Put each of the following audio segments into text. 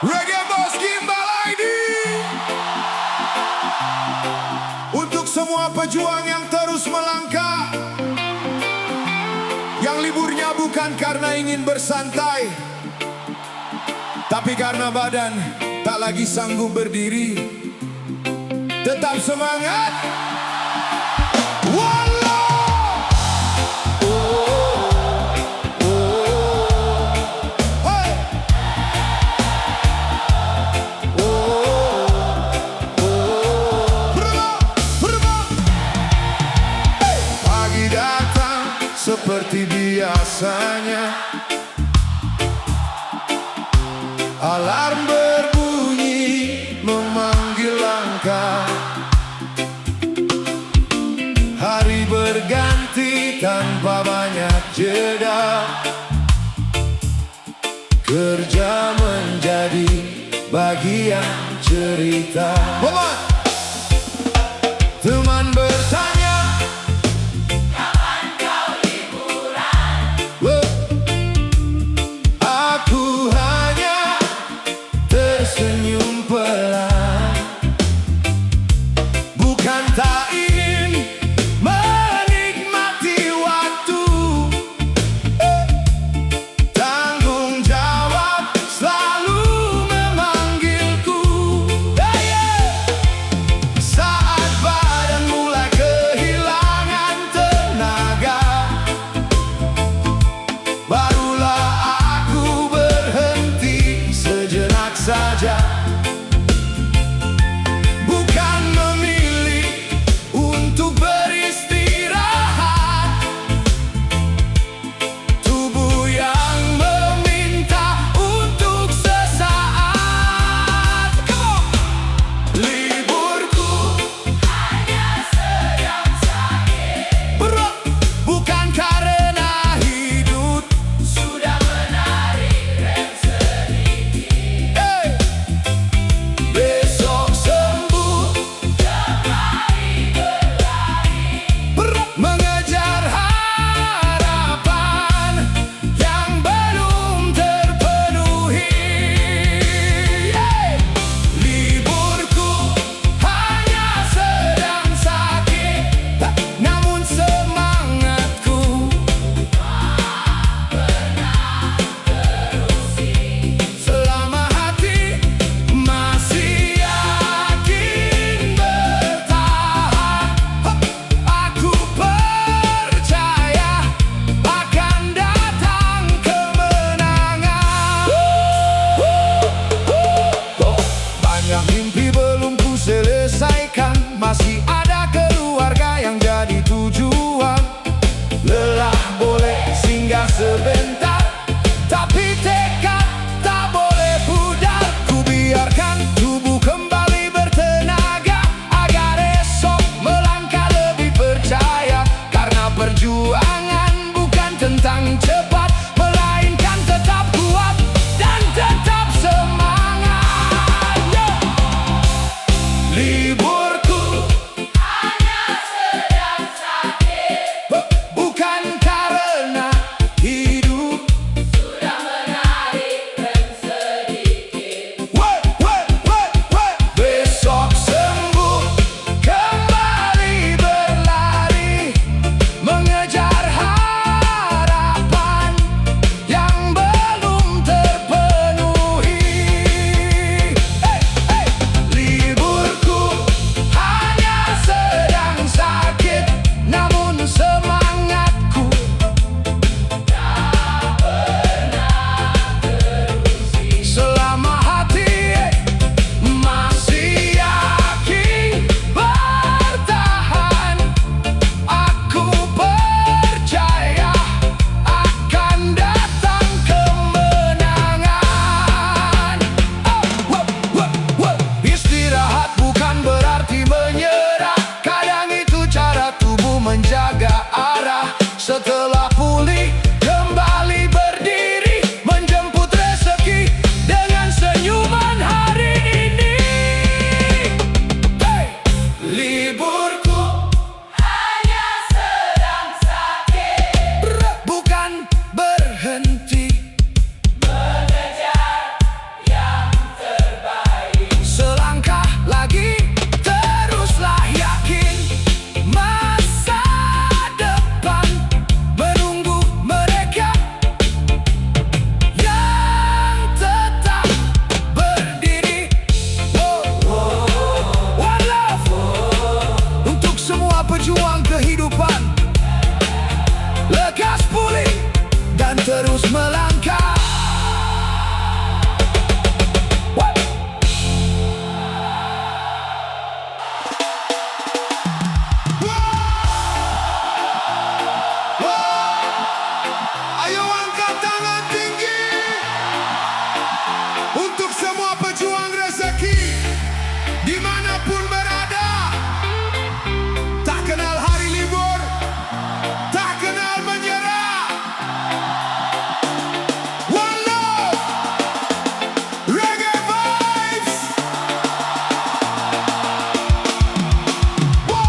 Reggae Boss Gimbal ID. Untuk semua pejuang yang terus melangkah, yang liburnya bukan karena ingin bersantai, tapi karena badan tak lagi sanggup berdiri. Tetap semangat. One love. Hey. Pagi datang seperti biasanya, alarm berbunyi memanggil langkah. Hari berganti tanpa banyak jeda, kerja menjadi bagian cerita. Teman bertanya, kapan kau liburan? Aku hanya tersenyum pelan, bukan tak ingin menikmati waktu. Tanggung jawab selalu memanggilku. pejuang kehidupan, lekas pulih dan terus melangkah. Ayo angkat tangan tinggi untuk semua pejuang rezeki dimanapun berada. Tak kenal hari libur, tak kenal menyerah. One love, reggae vibes. Whoa,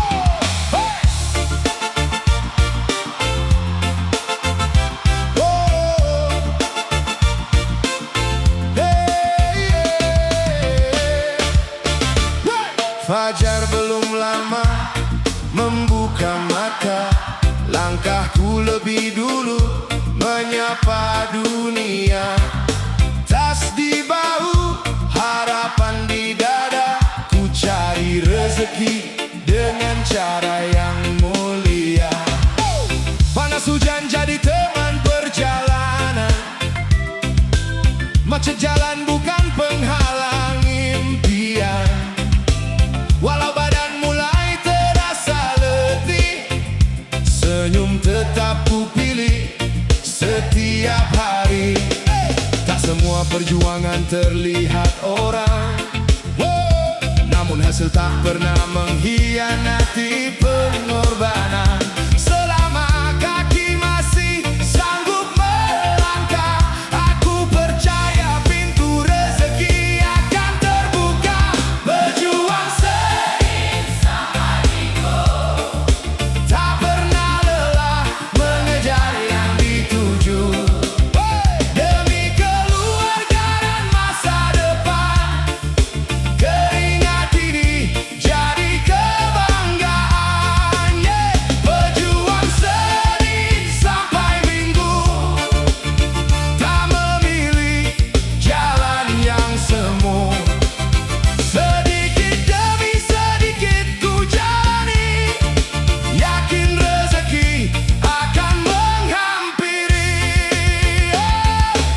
hey. Fajar belum lama membuka mata, langkahku lebih dulu menyapa dunia. Tas di bahu, harapan di dada, ku cari rezeki dengan cara yang mulia. Panas hujan jadi teman perjalanan, macet jalan bukan penghalang impian. Walau badan mulai terasa letih, senyum tetap ku pilih setiap hari. Tak semua perjuangan terlihat orang, namun hasil tak pernah mengkhianati pengorbanan. Selama kaki masih sanggup melangkah, aku percaya pintu rezeki akan terbuka. Berjuang Senin sampai Minggu, tak pernah lelah mengejar yang dituju. Demi keluarga dan masa depan, keringat ini jadi kebanggaan. Berjuang Senin sampai Minggu, tak memilih jalan yang semu. Sedikit demi sedikit ku jalani, yakin rezeki akan menghampiri.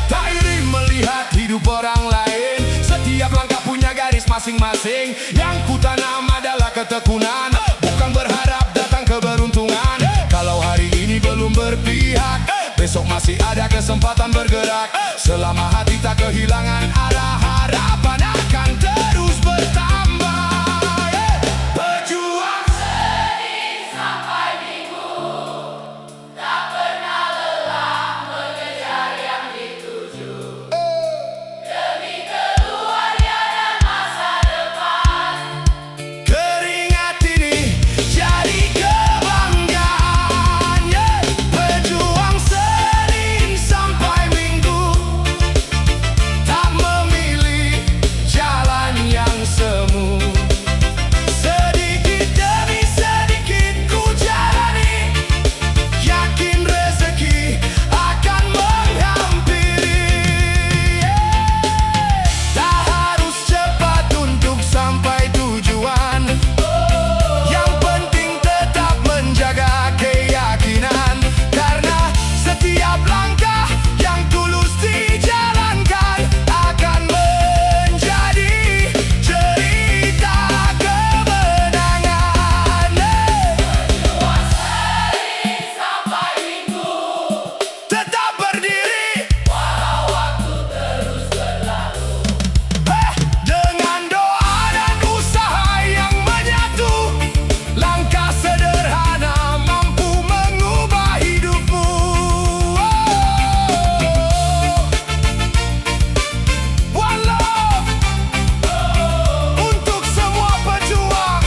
Tak iri melihat hidup orang lain, setiap langkah punya garis masing-masing. Yang ku tanam adalah ketekunan, bukan berharap datang keberuntungan. Kalau hari ini belum berpihak, besok masih ada kesempatan bergerak. Selama hati tak kehilangan arah, harapan akan terus bertambah. Berjuang Senin sampai Minggu, tak pernah lelah mengejar yang dituju. Demi keluarga dan masa depan, keringat ini jadi kebanggaan. Berjuang Senin sampai Minggu, tak memilih jalan yang semu. Sedikit demi sedikit ku jalani, yakin rezeki akan menghampiri. Tak harus cepat untuk sampai tujuan, yang penting tetap menjaga keyakinan. Karena setiap langkah yang tulus dijalankan akan menjadi cerita kemenangan. Berjuang Senin sampai Minggu, tetap berdiri walau waktu terus berlalu. Dengan doa dan usaha yang menyatu, langkah sederhana mampu mengubah hidupmu. One love untuk semua pejuang,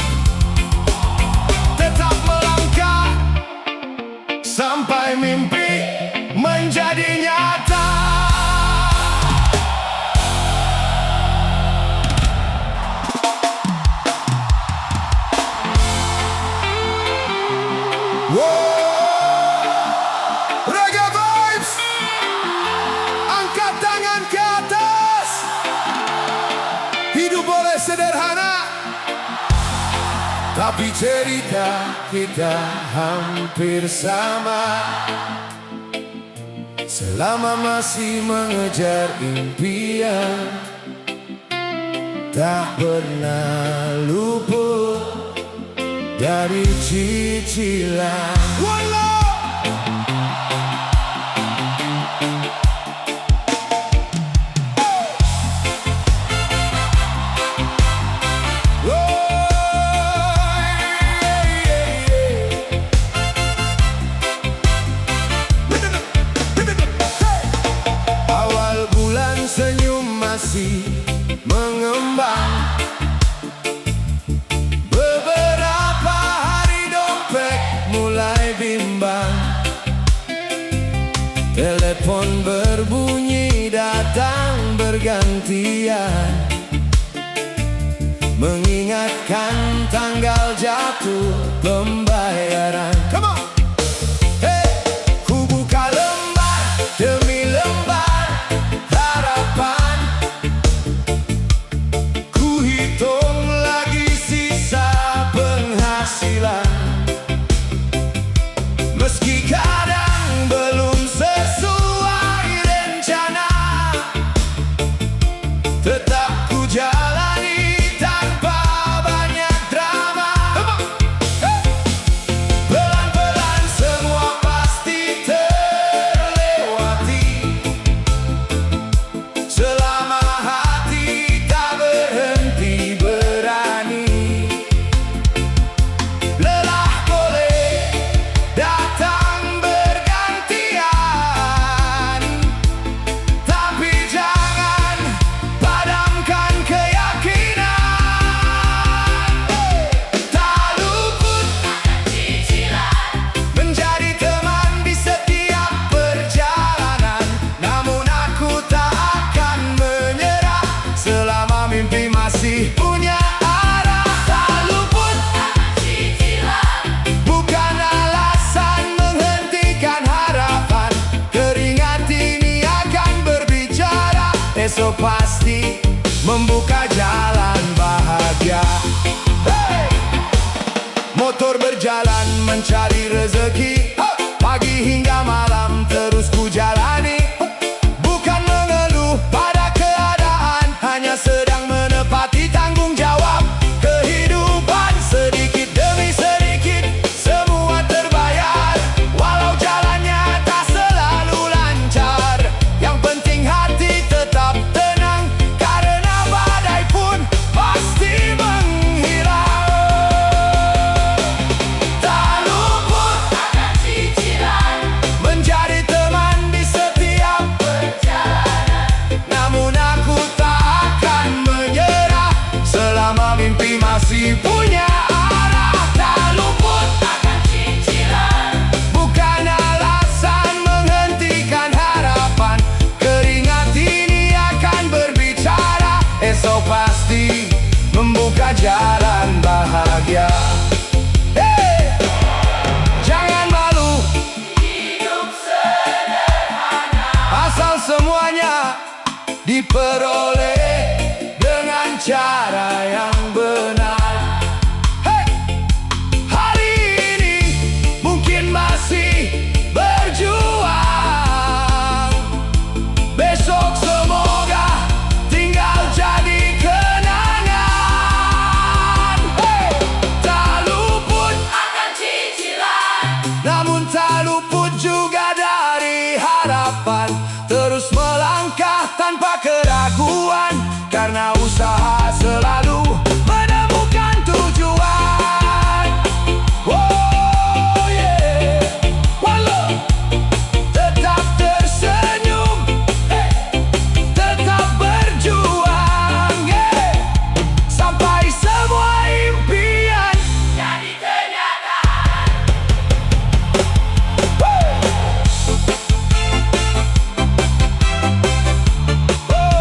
tetap melangkah sampai mimpi menjadi nyata. Reggae vibes, angkat tangan ke atas. Hidup boleh sederhana, tapi cerita kita hampir sama. Selama masih mengejar impian, tak pernah luput dari cicilan. Awal bulan senyum masih mengembang, beberapa hari dompet mulai bimbang. Telepon berbunyi datang bergantian, mengingatkan tanggal jatuh pembayaran. Come on. Hey, ku buka lembar demi lembar harapan, ku hitung lagi sisa penghasilan. Meski kadang belum sesuai rencana, tetap ku jalani tanpa banyak drama. Pelan-pelan semua pasti terlewati, selama hati tak berhenti berani. Lelah boleh datang bergantian, tapi jangan padamkan keyakinan. Tak luput cicilan, menjadi teman di setiap perjalanan. Namun aku tak akan menyerah selama mimpi masih punya arah. Tak luput cicilan, bukan alasan menghentikan harapan. Keringat ini akan berbicara, esok pasti membuka jalan bahagia. Hey! Motor berjalan mencari rezeki, pagi hingga malam terus ku jalani. Bukan mengeluh pada keadaan, hanya sedang menepati tanggung jawab. Kehidupan sedikit demi sedikit, semua terbayar. Walau jalannya tak selalu lancar, yang penting hati tetap tenang, karena badai pun pasti menghilang. Tak luput akan cicilan, menjadi teman di setiap perjalanan. Namun aku tak akan menyerah selama mimpi masih punya arah. Tak luput akan cicilan, bukan alasan menghentikan harapan. Keringat ini akan berbicara, esok pasti membuka jalan bahagia. Hey! Jangan malu, hidup sederhana, asal semuanya diperoleh dengan cara yang benar. Hey! Hari ini mungkin masih berjuang, besok semoga tinggal jadi kenangan. Hey! Tak luput akan cicilan, namun tak luput juga dari harapan. Terus melangkah tanpa keraguan, karena usaha selalu menemukan tujuan. Oh yeah, one love. Tetap tersenyum, tetap berjuang, sampai semua impian jadi kenyataan. Oh,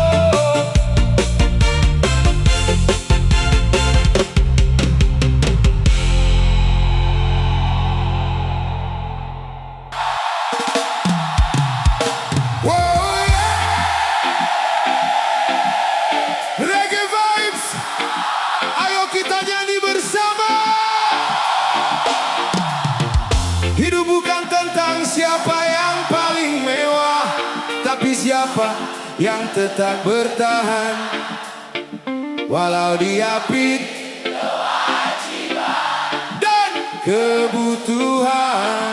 Hidup bukan tentang siapa yang paling mewah, tapi siapa yang tetap bertahan walau diapit kewajiban dan kebutuhan.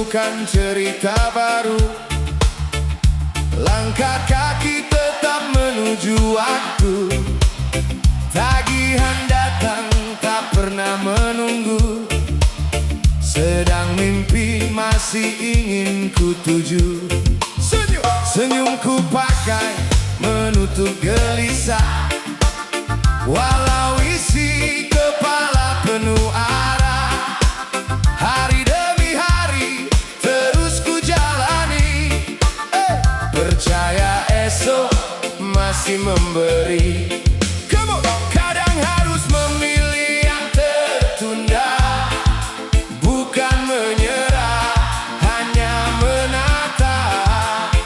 Bukan cerita baru, langkah kaki tetap menuju waktu. Tagihan datang tak pernah menunggu, sedang mimpi masih ingin ku tuju. Senyumku pakai menutup gelisah, walau isi kepala penuh arah. Hari demi hari terus ku jalani, percaya esok masih memberi. Kadang harus memilih yang tertunda, bukan menyerah, hanya menata.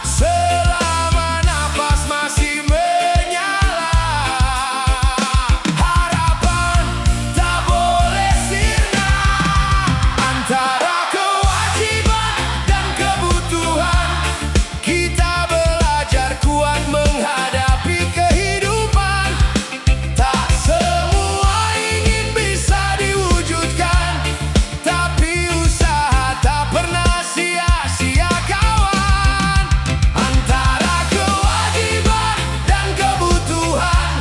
Selama nafas masih menyala, harapan tak boleh sirna. Antara kewajiban dan kebutuhan, kita belajar kuat menghadapi kehidupan. Tak semua ingin bisa diwujudkan, tapi usaha tak pernah sia-sia kawan. Antara kewajiban dan kebutuhan,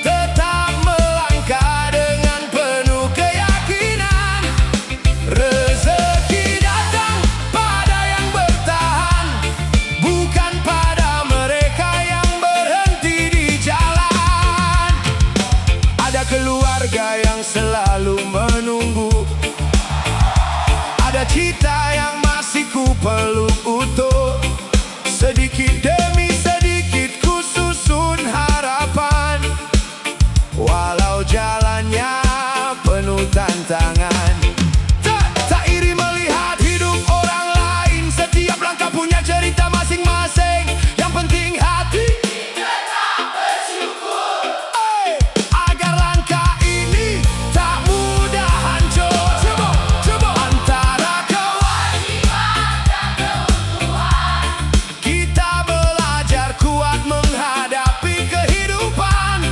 tetap melangkah dengan penuh keyakinan. Rezeki datang pada yang bertahan, bukan pada mereka yang berhenti di jalan. Ada keluarga yang selalu menunggu, ada cita yang masih ku peluk utuh. Sedikit demi sedikit ku susun harapan, walau jalannya penuh tantangan. Tak iri melihat hidup orang lain, setiap langkah punya cerita masing-masing. Yang penting hati tetap bersyukur, agar langkah ini tak mudah hancur. Antara kewajiban dan kebutuhan, kita belajar kuat menghadapi kehidupan.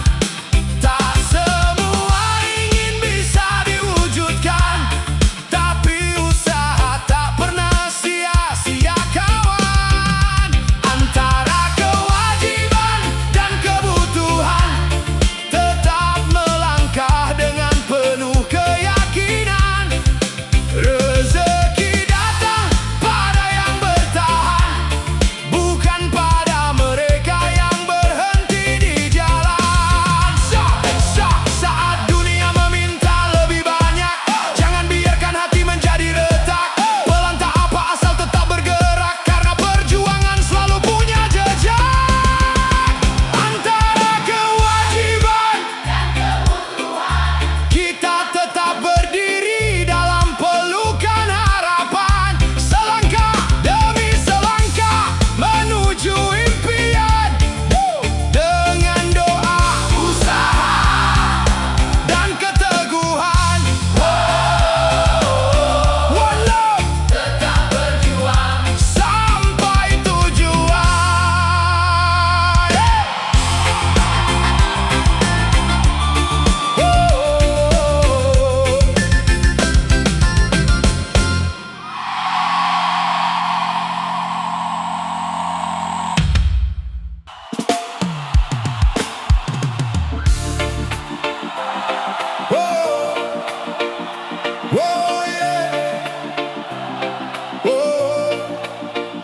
Tak semua ingin bisa diwujudkan, tapi usaha tak pernah sia-sia kawan. Antara kewajiban dan kebutuhan, tetap melangkah dengan penuh keyakinan. Rezeki datang pada yang bertahan, bukan pada mereka yang berhenti di jalan. Saat dunia meminta lebih banyak, jangan biarkan hati menjadi retak. Pelan tak apa asal tetap bergerak, karena perjuangan selalu punya jejak. Antara kewajiban dan kebutuhan, kita tetap berdiri dalam pelukan harapan. Selangkah demi selangkah menuju impian, dengan doa, usaha, dan keteguhan. One love, tetap berjuang sampai tujuan.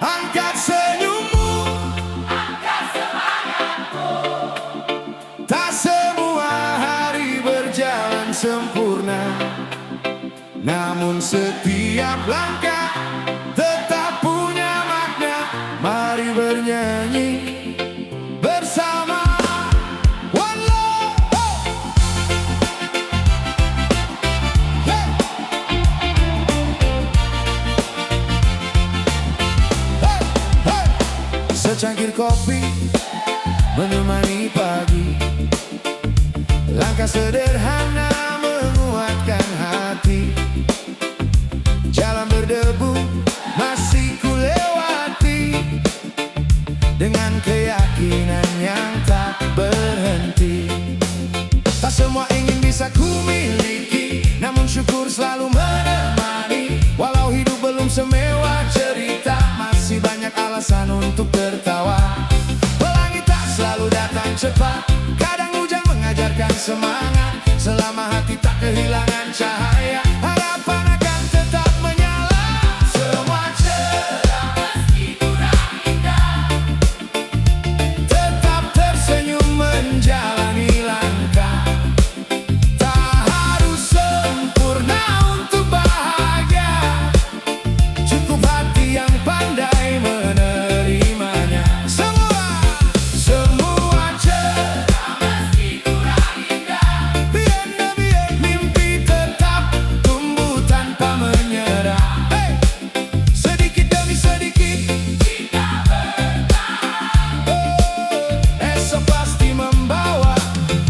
Angkat senyummu, angkat semangatmu. Tak semua hari berjalan sempurna, namun setiap langkah tetap punya makna. Mari bernyanyi secangkir kopi menemani pagi. Langkah sederhana menguatkan hati. Jalan berdebu masih kulewati, dengan keyakinan yang tak berhenti. Tak semua ingin bisa ku miliki, namun syukur selalu menemani. Walau hidup belum semewah cerita, masih banyak alasan untuk tertawa. Pelangi tak selalu datang cepat, kadang hujan mengajarkan semangat. Selama hati tak kehilangan cahaya, harapan akan tetap menyala. Semua cerah meski kurang indah, tetap tersenyum menjalani langkah. Tak harus sempurna untuk bahagia, cukup hati yang pandai menerimanya. Semua cerah meski kurang indah, mimpi tetap tumbuh tanpa menyerah. Hey! Sedikit demi sedikit kita bertahan, esok pasti membawa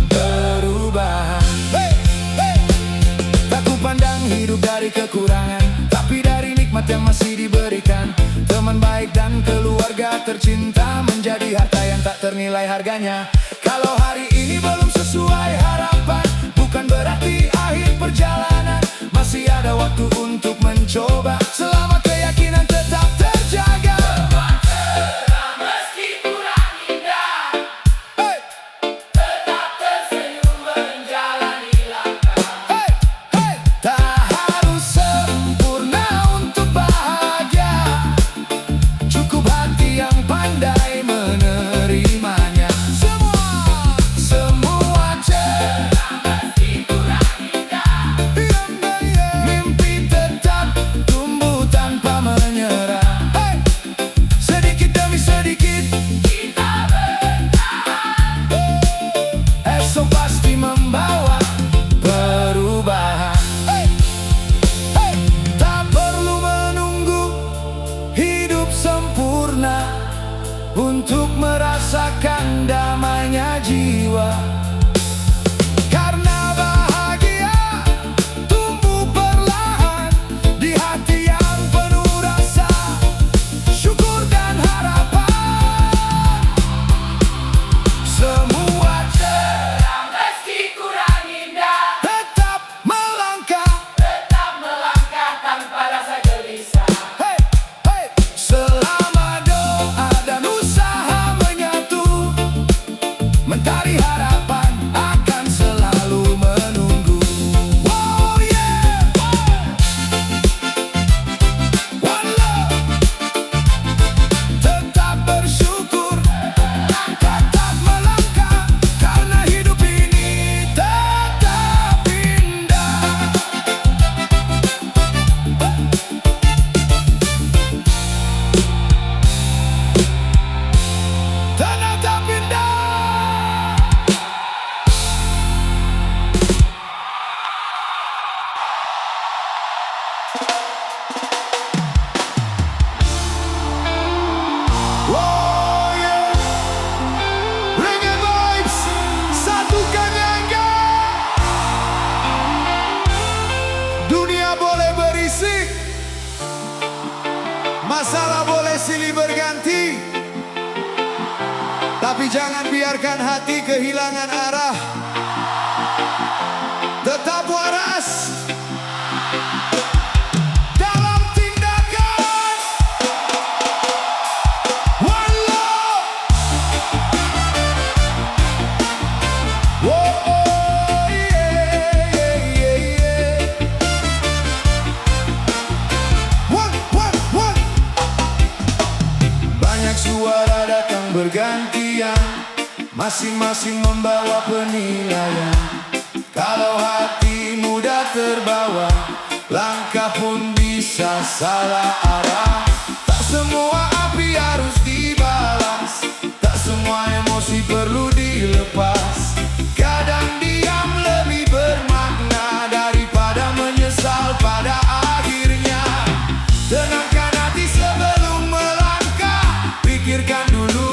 perubahan. Hey! Hey! Tak ku pandang hidup dari kekurangan, tapi dari nikmat yang masih diberikan. Teman baik dan keluarga tercinta menjadi harta yang tak ternilai harganya. Kalau hari ini belum sesuai harapan, bukan berarti akhir perjalanan. Masih ada waktu untuk mencoba, selama keyakinan tetap terjaga. Semua cerah meski kurang indah, hey! Tetap tersenyum menjalani langkah. Hey! Hey! Tak harus sempurna untuk bahagia, cukup hati yang pandai menerimanya. Semua cerah meski kurang indah, mimpi tetap tumbuh tanpa menyerah. Hey! Sedikit demi sedikit kita bertahan, esok pasti membawa perubahan. Hey! Hey! Tak perlu menunggu hidup sempurna untuk merasakan damainya jiwa. Karena bahagia tumbuh perlahan di hati yang penuh rasa syukur dan harapan. Semua cerah meski kurang indah, tetap melangkah tanpa rasa gelisah. Hey! Hey! Selama doa dan usaha menyatu, mentari harapan akan selalu menunggu. Wow, yeah! One love, tetap bersyukur, tetap melangkah, karena hidup ini tetap indah. Tetap indah. Oh yeah, Reggae Vibes, satukan yang. Dunia boleh berisik, masalah boleh silih berganti, tapi jangan biarkan hati kehilangan arah. Tetap waras dalam tindakan. One love. Whoa, oh, yeah, yeah, yeah. One. Banyak suara datang bergantian, masing-masing membawa penilaian. Kalau hati mudah terbawa, langkah pun bisa salah arah. Tak semua api harus dibalas, tak semua emosi perlu dilepas. Kadang diam lebih bermakna daripada menyesal pada akhirnya. Tenangkan hati sebelum melangkah, pikirkan dulu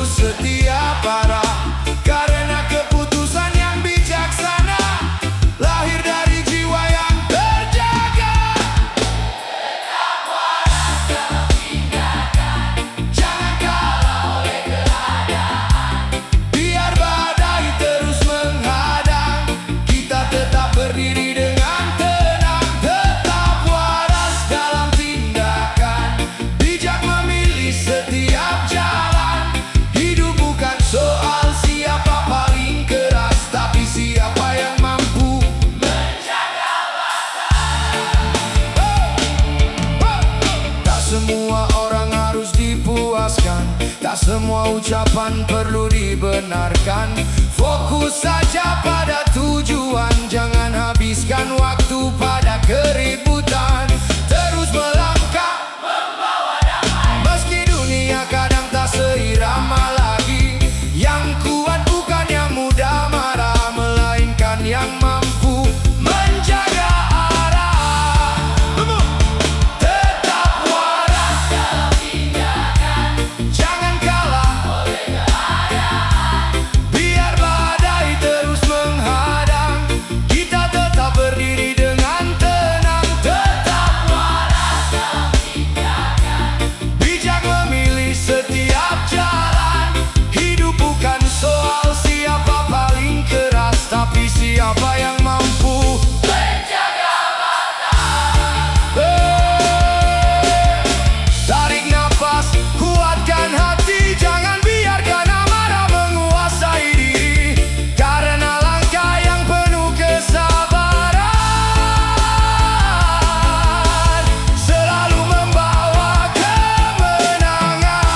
ucapan perlu dibenarkan. Fokus saja pada tujuan, jangan habiskan waktu pada keributan. Terus melangkah membawa damai, meski dunia kadang tak seirama lagi. Yang kuat bukan yang mudah marah, melainkan yang mampu menjaga arah. Tetap waras dalam tindakan, jangan kalah oleh keadaan. Biar badai terus menghadang, kita tetap berdiri dengan tenang. Tetap waras dalam tindakan, bijak memilih setiap jalan. Hidup bukan soal siapa paling keras, tapi siapa yang mampu menjaga batas. Tarik nafas, kuatkan hati, jangan biarkan amarah menguasai diri. Karena langkah yang penuh kesabaran selalu membawa kemenangan.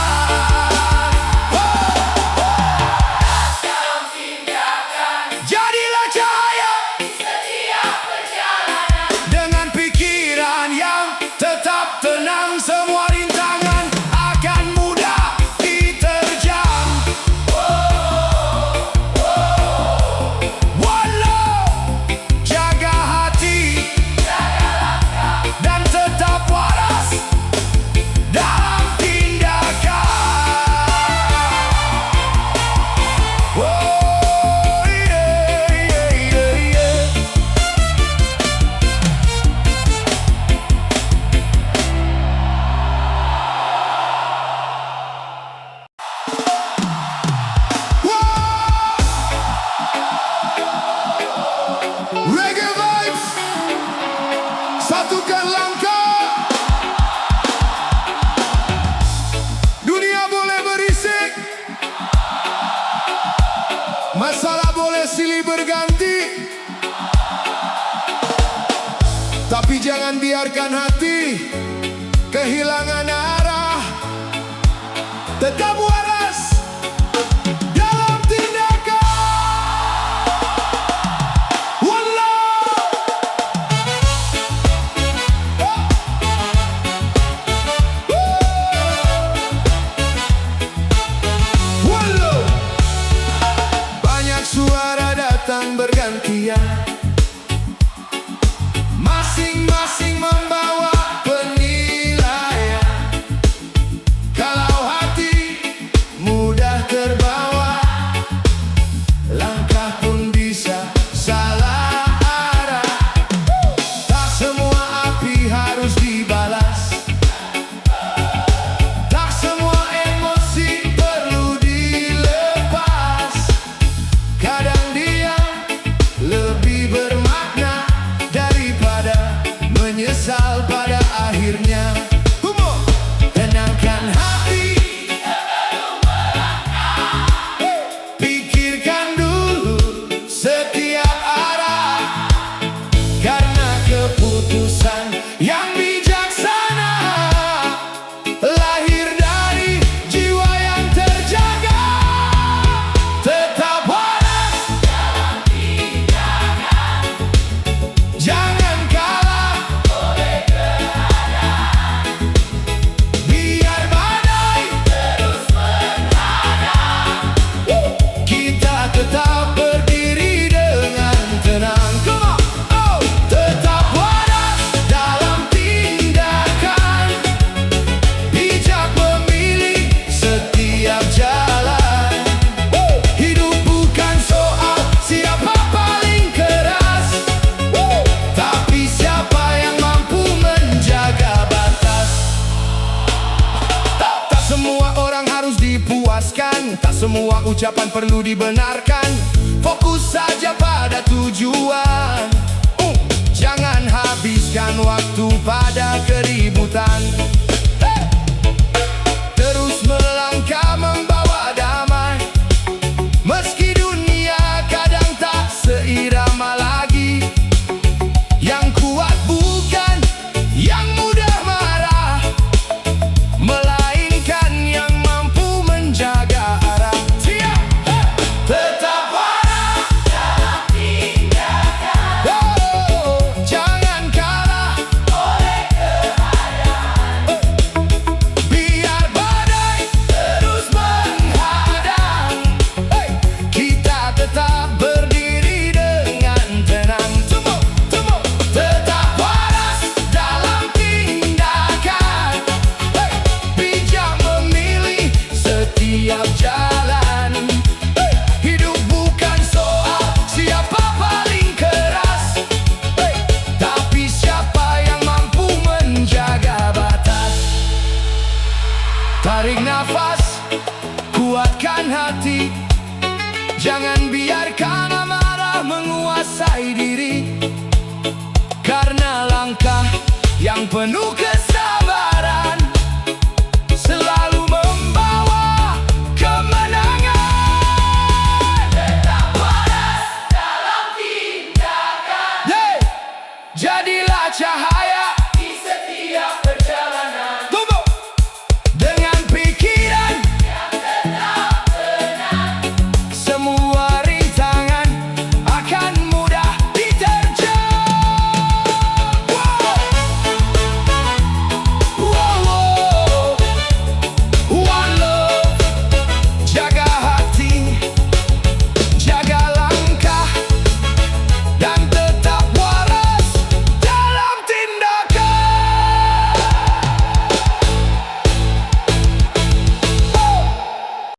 Dalam tindakan, jadilah cahaya setiap perjalanan. Dengan pikiran yang tetap tenang, semua rintangan akan mudah diterjang. Walau jaga hati, jaga langkah, dan tetap waras dalam tindakan. Oh, yeah, yeah, yeah, yeah. Reggae vibes, satukan langkah. Dunia boleh berisik, masalah boleh silih berganti, tapi jangan biarkan hati kehilangan arah. Tetap waras dalam tindakan. Wallah. Wallah. Banyak suara datang bergantian, masing-masing membawa penilaian. Kalau hati mudah terbawa, langkah pun bisa salah arah. Tak semua api harus dibalas, tak semua emosi perlu dilepas. Kadang diam lebih bermakna daripada menyesal pada akhirnya. Tenangkan hati, pikirkan dulu setiap arah. Karena keputusan yang bijaksana lahir dari jiwa yang terjaga. Tetap waras dalam tindakan, jangan kalah oleh keadaan. Biar badai terus menghadang, kita tetap berdiri dengan tenang. Come on, oh, tetap waras dalam tindakan, bijak memilih setiap jalan. Hidup bukan soal siapa paling keras, tapi siapa yang mampu menjaga batas. Tak semua orang harus dipuaskan, tak semua ucapan perlu dibenarkan. Fokus saja pada tujuan, jangan habiskan waktu pada keributan. Terus melangkah membawa damai, meski dunia kadang tak seirama lagi. Yang kuat bukan yang mudah marah, melainkan yang mampu menjaga hati. Jangan biarkan amarah menguasai diri, karena langkah yang penuh kesalahan